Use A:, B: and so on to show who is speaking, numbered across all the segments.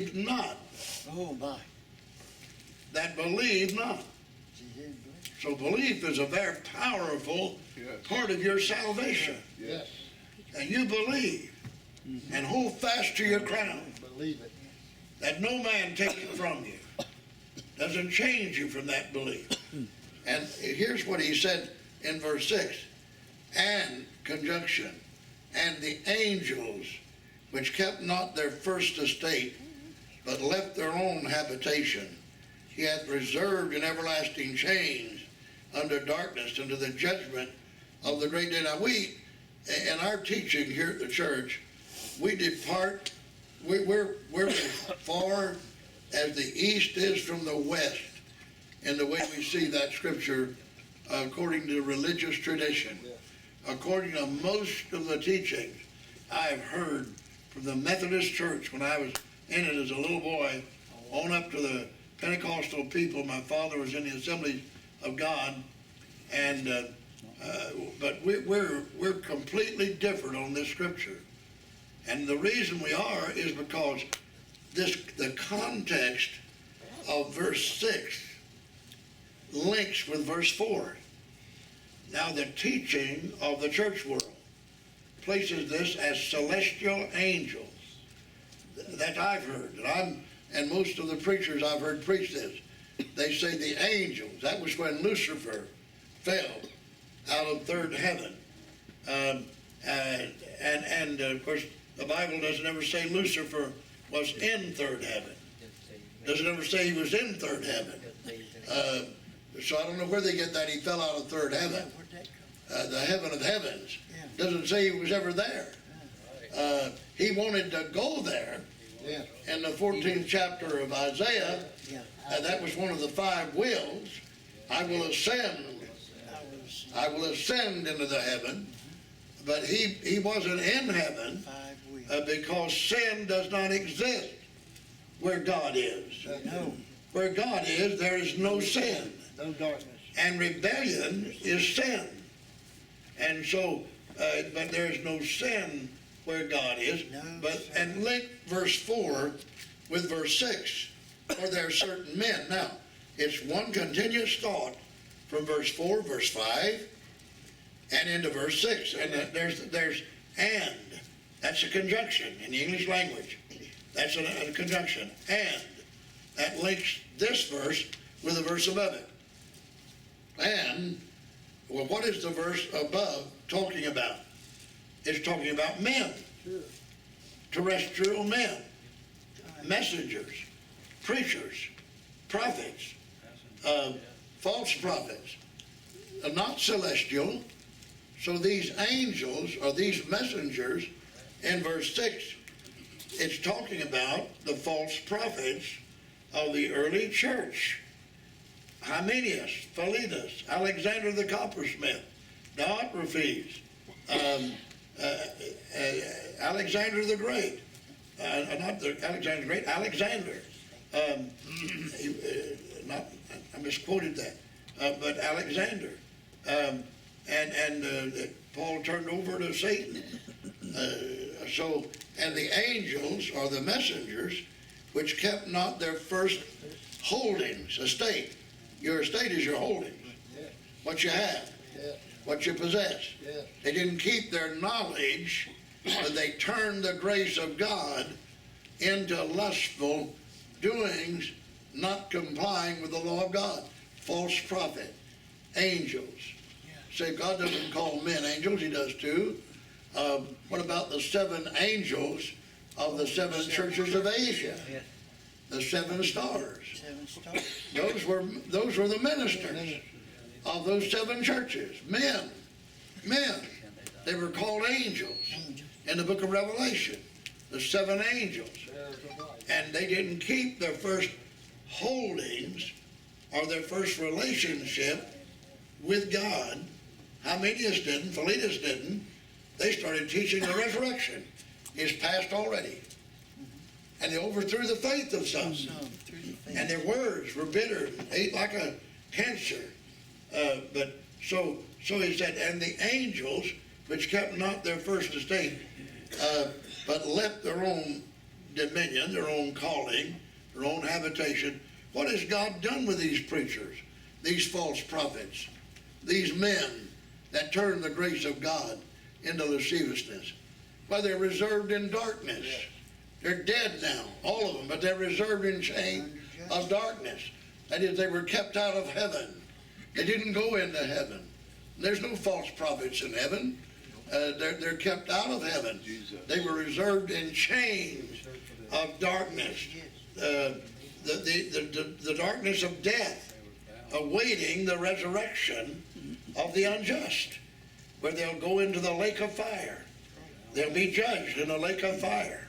A: not.
B: Oh my.
A: That believe not. So belief is a very powerful part of your salvation.
B: Yes.
A: And you believe and hold fast to your crown.
B: Believe it.
A: That no man take it from you. Doesn't change you from that belief. And here's what he said in verse 6. And, conjunction, and the angels which kept not their first estate, but left their own habitation, he hath reserved in everlasting chains under darkness unto the judgment of the great day. Now we, in our teaching here at the church, we depart, we're as far as the east is from the west in the way we see that scripture according to religious tradition. According to most of the teachings I've heard from the Methodist Church when I was in it as a little boy, on up to the Pentecostal people. My father was in the Assemblies of God, and but we're completely different on this scripture. And the reason we are is because the context of verse 6 links with verse 4. Now the teaching of the church world places this as celestial angels. That I've heard, and most of the preachers I've heard preach this. They say the angels. That was when Lucifer fell out of third heaven. And of course, the Bible doesn't ever say Lucifer was in third heaven. Doesn't ever say he was in third heaven. So I don't know where they get that he fell out of third heaven. The heaven of heavens. Doesn't say he was ever there. He wanted to go there. In the 14th chapter of Isaiah, that was one of the 5 wills. I will ascend into the heaven. But he wasn't in heaven because sin does not exist where God is. Where God is, there is no sin.
B: No darkness.
A: And rebellion is sin. And so, but there is no sin where God is. And link verse 4 with verse 6. For there are certain men. Now, it's one continuous thought from verse 4, verse 5, and into verse 6. And there's and. That's a conjunction in the English language. That's a conjunction. And. That links this verse with the verse above it. And, well, what is the verse above talking about? It's talking about men. Terrestrial men. Messengers. Preachers. Prophets. False prophets. Not celestial. So these angels, or these messengers, in verse 6, it's talking about the false prophets of the early church. Hymenaeus, Philetus, Alexander the coppersmith, Diotrephes, Alexander the Great, Alexander the Great, Alexander. I misquoted that, but Alexander. And Paul turned over to Satan. And the angels are the messengers which kept not their first holdings, estate. Your estate is your holdings, what you have, what you possess. They didn't keep their knowledge, but they turned the grace of God into lustful doings, not complying with the law of God. False prophet, angels. Say God doesn't call men angels, he does too. What about the 7 angels of the 7 churches of Asia? The 7 stars. Those were the ministers of those 7 churches. Men. They were called angels in the book of Revelation. The 7 angels. And they didn't keep their first holdings or their first relationship with God. Hymenaeus didn't, Philetus didn't. They started teaching the resurrection is past already. And they overthrew the faith of some. And their words were bitter, ate like a cancer. But so he said, and the angels which kept not their first estate, but left their own dominion, their own calling, their own habitation. What has God done with these preachers, these false prophets, these men that turn the grace of God into lasciviousness? Well, they're reserved in darkness. They're dead now, all of them, but they're reserved in chains of darkness. That is, they were kept out of heaven. They didn't go into heaven. There's no false prophets in heaven. They're kept out of heaven. They were reserved in chains of darkness, the darkness of death, awaiting the resurrection of the unjust, where they'll go into the lake of fire. They'll be judged in the lake of fire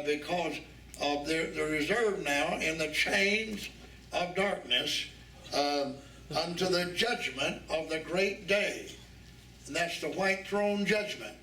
A: because of they're reserved now in the chains of darkness unto the judgment of the great day. And that's the white throne judgment.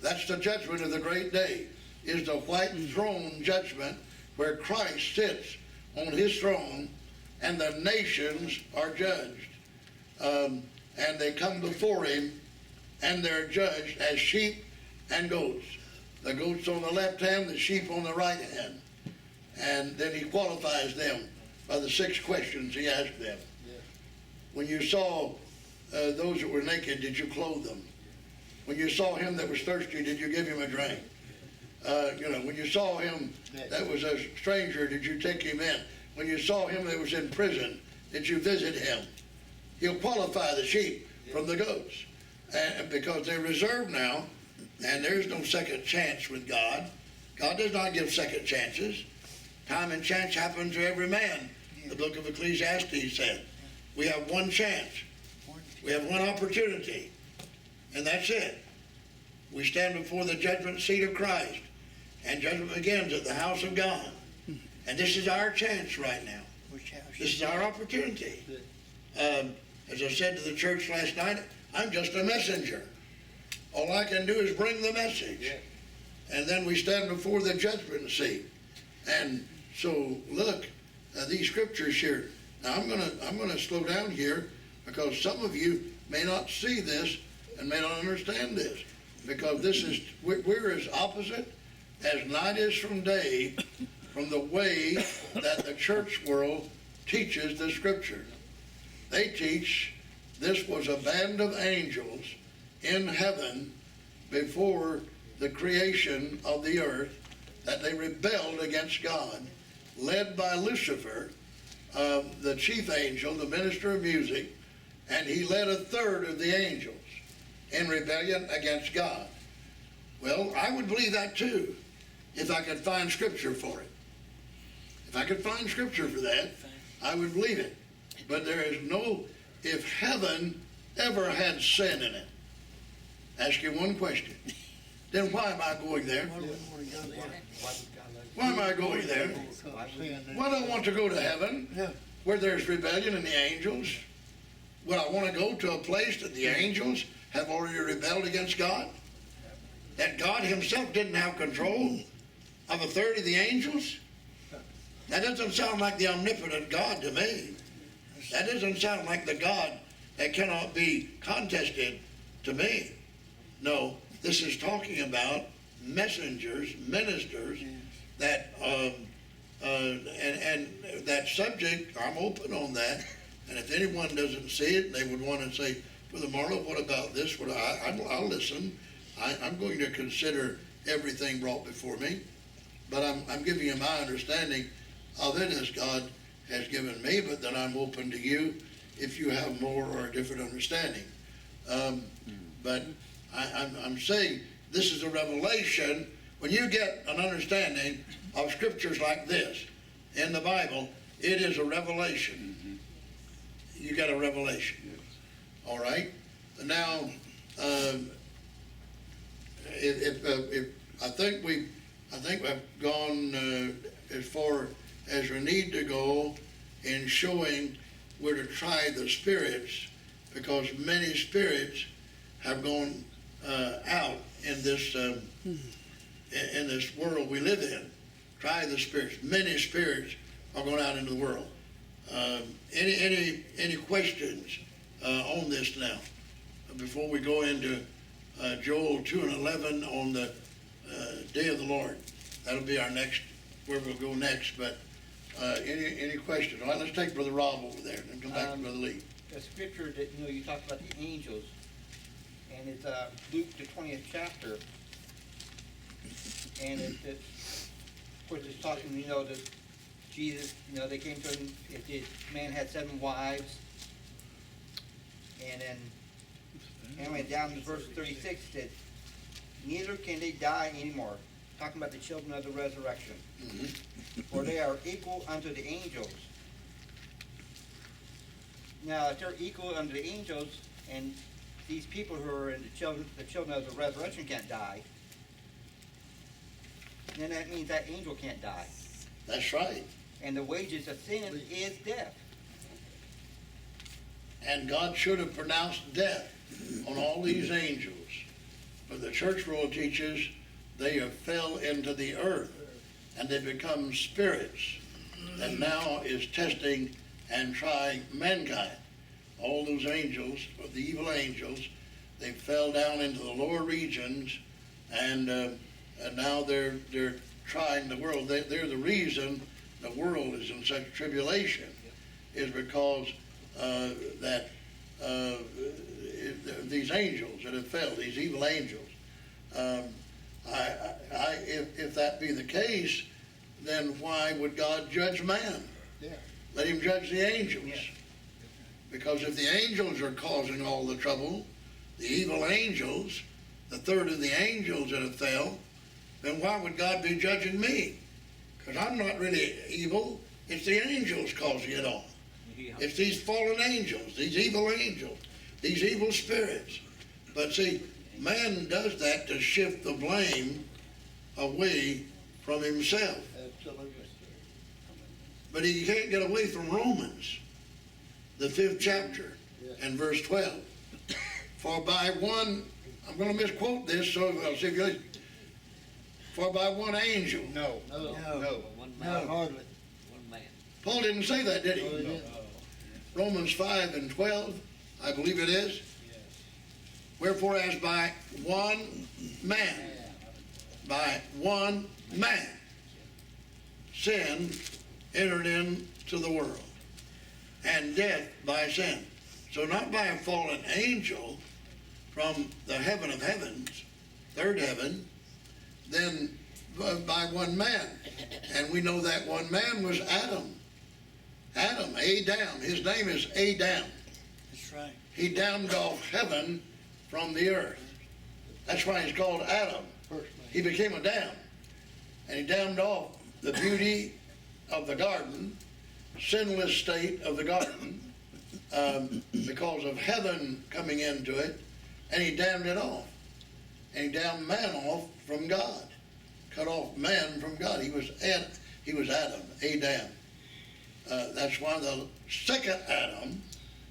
A: That's the judgment of the great day, is the white throne judgment, where Christ sits on his throne and the nations are judged. And they come before him and they're judged as sheep and goats. The goats on the left hand, the sheep on the right hand. And then he qualifies them by the 6 questions he asked them. When you saw those that were naked, did you clothe them? When you saw him that was thirsty, did you give him a drink? When you saw him that was a stranger, did you take him in? When you saw him that was in prison, did you visit him? He'll qualify the sheep from the goats. And because they're reserved now, and there's no second chance with God. God does not give second chances. Time and chance happen to every man. The book of Ecclesiastes said, we have one chance. We have one opportunity. And that's it. We stand before the judgment seat of Christ. And judgment begins at the house of God. And this is our chance right now. This is our opportunity. As I said to the church last night, I'm just a messenger. All I can do is bring the message. And then we stand before the judgment seat. And so, look, these scriptures here. Now, I'm gonna slow down here, because some of you may not see this and may not understand this, because we're as opposite as night is from day from the way that the church world teaches the scripture. They teach this was a band of angels in heaven before the creation of the earth, that they rebelled against God, led by Lucifer, the chief angel, the minister of music, and he led a third of the angels in rebellion against God. Well, I would believe that too, if I could find scripture for it. If I could find scripture for that, I would believe it. But there is no, if heaven ever had sin in it, ask you one question, then why am I going there? Why am I going there? Why do I want to go to heaven where there's rebellion in the angels? Would I want to go to a place that the angels have already rebelled against God? That God himself didn't have control of a third of the angels? That doesn't sound like the omnipotent God to me. That doesn't sound like the God that cannot be contested to me. No, this is talking about messengers, ministers, that and that subject, I'm open on that. And if anyone doesn't see it, they would want to say, Brother Marlowe, what about this? Well, I'll listen. I'm going to consider everything brought before me. But I'm giving you my understanding of it as God has given me, but then I'm open to you if you have more or a different understanding. But I'm saying this is a revelation. When you get an understanding of scriptures like this in the Bible, it is a revelation. You got a revelation. All right? Now, if I think we've gone as far as we need to go in showing where to try the spirits, because many spirits have gone out in this world we live in. Try the spirits. Many spirits are going out into the world. Any questions on this now? Before we go into Joel 2:11 on the day of the Lord. That'll be our next, where we'll go next, but, any questions? All right, let's take Brother Rob over there, and then come back to Brother Lee.
B: The scripture that, you talked about the angels, and it's Luke the 20th chapter, and of course it's talking, that Jesus, they came to him, if the man had 7 wives, and then, anyway, down to verse 36, it said, neither can they die anymore, talking about the children of the resurrection, for they are equal unto the angels. Now, if they're equal unto the angels, and these people who are in the children of the resurrection can't die, then that means that angel can't die.
A: That's right.
B: And the wages of sin is death.
A: And God should have pronounced death on all these angels. But the church rule teaches they have fell into the earth, and they become spirits that now is testing and trying mankind. All those angels, or the evil angels, they fell down into the lower regions, and now they're trying the world. They're the reason the world is in such tribulation, is because these angels that have fell, these evil angels. If that be the case, then why would God judge man?
C: Yeah.
A: Let him judge the angels.
B: Yeah.
A: Because if the angels are causing all the trouble, the evil angels, the third of the angels that have fell, then why would God be judging me? Because I'm not really evil. It's the angels causing it all.
B: Yeah.
A: It's these fallen angels, these evil spirits. But see, man does that to shift the blame away from himself.
C: Absolutely.
A: But he can't get away from Romans, the 5th chapter, and verse 12. For by one, I'm going to misquote this, so I'll see if you listen. For by one angel.
C: No.
D: One
C: No,
D: man.
C: hardly.
D: One man.
A: Paul didn't say that, did he?
C: No, he didn't.
A: Romans 5 and 12, I believe it is. Wherefore, as by one man, sin entered into the world, and death by sin. So not by a fallen angel from the heaven of heavens, third heaven, then by one man. And we know that one man was Adam. Adam, Adam. His name is Adam.
C: That's right.
A: He downed off heaven from the earth. That's why he's called Adam.
C: First man.
A: He became Adam. And he downed off the beauty of the garden, sinless state of the garden, because of heaven coming into it, and he damned it off. And he damned man off from God. Cut off man from God. He was Adam, Adam. That's why the second Adam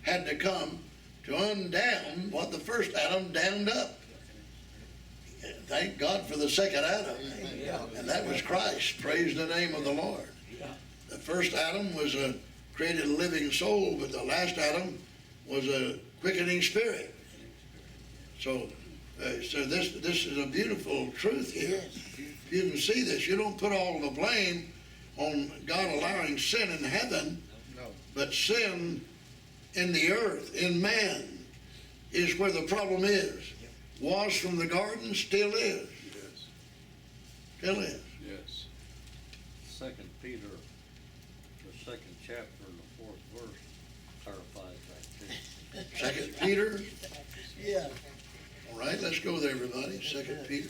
A: had to come to undown what the first Adam damned up. Thank God for the second Adam. And that was Christ. Praise the name of the Lord. The first Adam was created a living soul, but the last Adam was a quickening spirit. So this is a beautiful truth here. You can see this. You don't put all the blame on God allowing sin in heaven, but sin in the earth, in man, is where the problem is. Was from the garden, still is.
E: Yes.
A: Still is.
E: Yes.
D: 2 Peter, the 2nd chapter and the 4th verse clarifies that too.
A: 2 Peter.
C: Yeah.
A: All right, let's go there, everybody. 2 Peter.